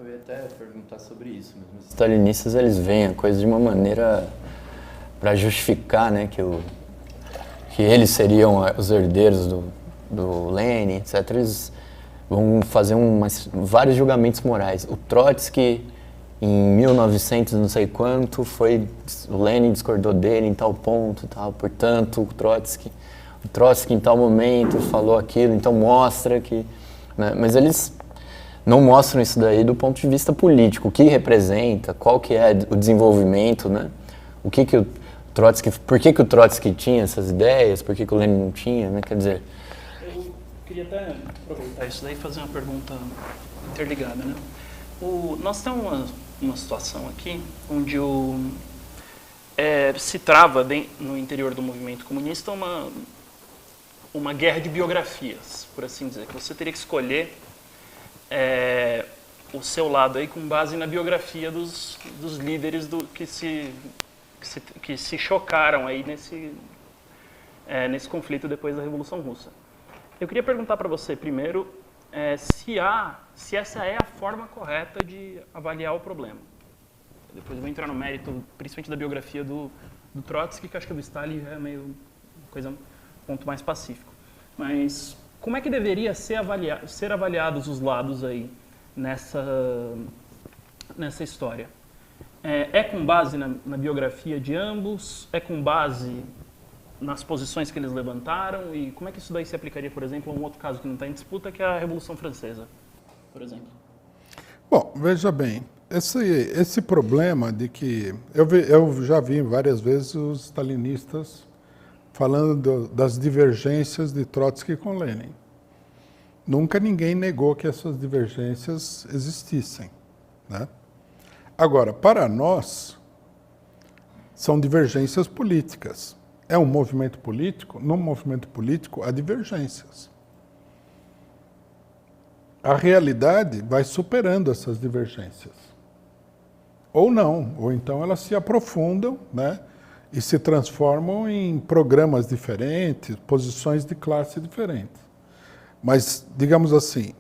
Eu ia até perguntar sobre isso mesmo. Os stalinistas, eles veem a coisa de uma maneira para justificar, né, que eles seriam os herdeiros do Lenin, etc. Eles vão fazer vários julgamentos morais. O Trotsky, em 1900 não sei quanto, o Lenin discordou dele em tal ponto, tal, portanto, o Trotsky em tal momento falou aquilo, então mostra que... Né, mas eles não mostram isso daí do ponto de vista político, o que representa, qual que é o desenvolvimento, né? O que o Trotsky, por que o Trotsky tinha essas ideias, por que o Lenin não tinha, né? Quer dizer... Eu queria até aproveitar isso daí e fazer uma pergunta interligada, né? Nós temos uma situação aqui onde se trava no interior do movimento comunista uma guerra de biografias, por assim dizer, que você teria que escolher o seu lado aí com base na biografia dos líderes que se chocaram aí nesse conflito depois da Revolução Russa. Eu queria perguntar para você primeiro se essa é a forma correta de avaliar o problema. Depois eu vou entrar no mérito, principalmente da biografia do Trotsky, que acho que a do Stalin é meio ponto mais pacífico. Mas como é que deveria ser avaliados os lados aí nessa história? É com base na biografia de ambos? É com base nas posições que eles levantaram? E como é que isso daí se aplicaria, por exemplo, a um outro caso que não está em disputa, que é a Revolução Francesa, por exemplo? Bom, veja bem, esse problema de que... Eu já vi várias vezes os stalinistas falando das divergências de Trotsky com Lenin. Nunca ninguém negou que essas divergências existissem, né? Agora, para nós, são divergências políticas. É um movimento político? No movimento político, há divergências. A realidade vai superando essas divergências. Ou não, ou então elas se aprofundam, né, e se transformam em programas diferentes, posições de classe diferentes. Mas, digamos assim,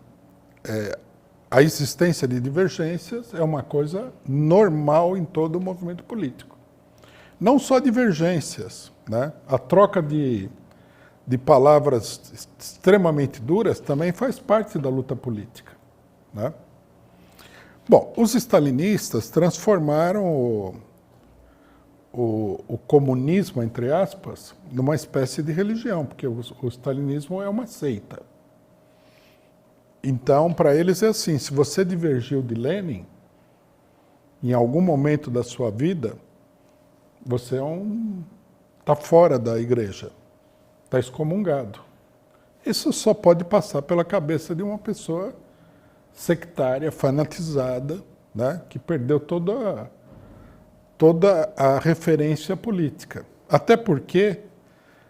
a existência de divergências é uma coisa normal em todo o movimento político. Não só divergências, né? A troca de palavras extremamente duras também faz parte da luta política, né? Bom, os stalinistas transformaram o comunismo, entre aspas, numa espécie de religião, porque o stalinismo é uma seita. Então, para eles é assim, se você divergiu de Lenin, em algum momento da sua vida, você está fora da igreja, está excomungado. Isso só pode passar pela cabeça de uma pessoa sectária, fanatizada, né, que perdeu toda a referência política. Até porque,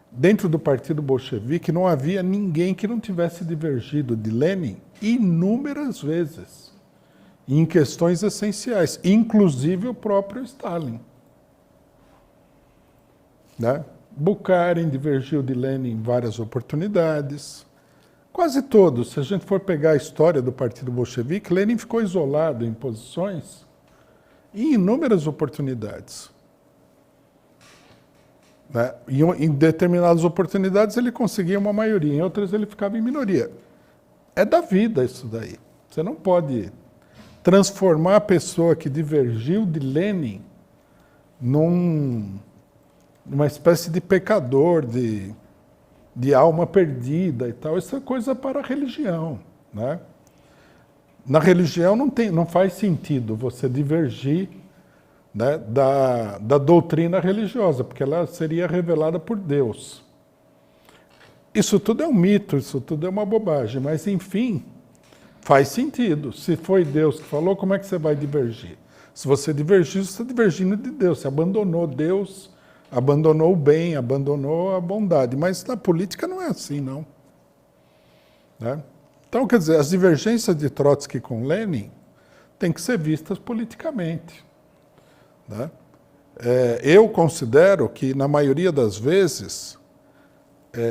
dentro do Partido Bolchevique, não havia ninguém que não tivesse divergido de Lenin inúmeras vezes, em questões essenciais, inclusive o próprio Stalin, né? Bukharin divergiu de Lenin em várias oportunidades. Quase todos, se a gente for pegar a história do Partido Bolchevique, Lenin ficou isolado em posições em inúmeras oportunidades, né? Em determinadas oportunidades ele conseguia uma maioria, em outras ele ficava em minoria. É da vida isso daí. Você não pode transformar a pessoa que divergiu de Lenin numa espécie de pecador, de alma perdida e tal. Isso é coisa para a religião, né? Na religião não faz sentido você divergir, né, da doutrina religiosa, porque ela seria revelada por Deus. Isso tudo é um mito, isso tudo é uma bobagem, mas, enfim, faz sentido. Se foi Deus que falou, como é que você vai divergir? Se você divergir, você está divergindo de Deus, você abandonou Deus, abandonou o bem, abandonou a bondade. Mas na política não é assim, não, né? Então, quer dizer, as divergências de Trotsky com Lenin têm que ser vistas politicamente, né? Eu considero que, na maioria das vezes,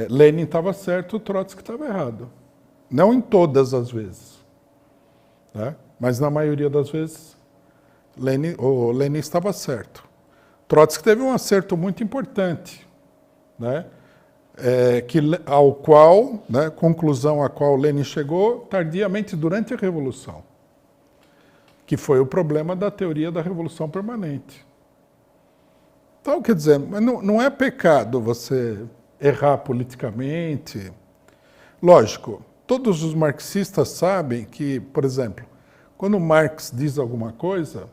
Lenin estava certo, Trotsky estava errado. Não em todas as vezes, né? Mas na maioria das vezes o Lenin estava certo. Trotsky teve um acerto muito importante, né? Conclusão a qual Lenin chegou tardiamente durante a Revolução, que foi o problema da teoria da Revolução Permanente. Então, quer dizer, não é pecado você errar politicamente. Lógico, todos os marxistas sabem que, por exemplo, quando Marx diz alguma coisa,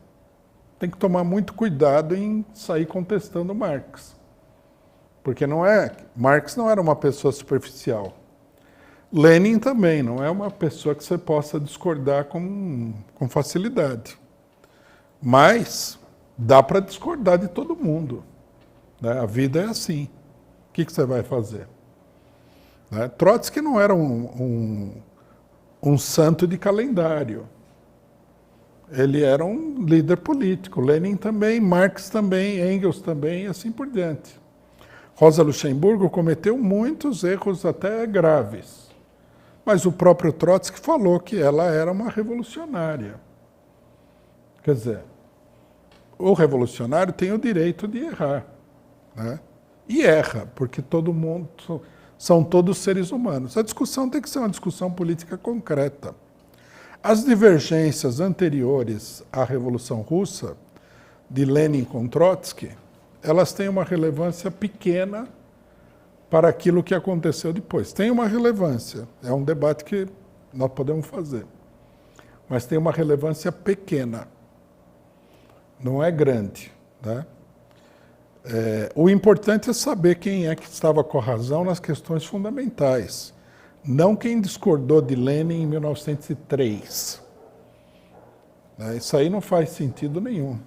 tem que tomar muito cuidado em sair contestando Marx. Porque Marx não era uma pessoa superficial. Lenin também não é uma pessoa que você possa discordar com facilidade. Mas dá para discordar de todo mundo, né? A vida é assim. O que você vai fazer? Né? Trotsky não era um santo de calendário. Ele era um líder político. Lenin também, Marx também, Engels também, e assim por diante. Rosa Luxemburgo cometeu muitos erros até graves. Mas o próprio Trotsky falou que ela era uma revolucionária. Quer dizer, o revolucionário tem o direito de errar, né? E erra, porque todo mundo são todos seres humanos. A discussão tem que ser uma discussão política concreta. As divergências anteriores à Revolução Russa, de Lenin com Trotsky, elas têm uma relevância pequena para aquilo que aconteceu depois. Tem uma relevância, é um debate que nós podemos fazer, mas tem uma relevância pequena, não é grande, né? O importante é saber quem é que estava com a razão nas questões fundamentais, não quem discordou de Lenin em 1903. Isso aí não faz sentido nenhum.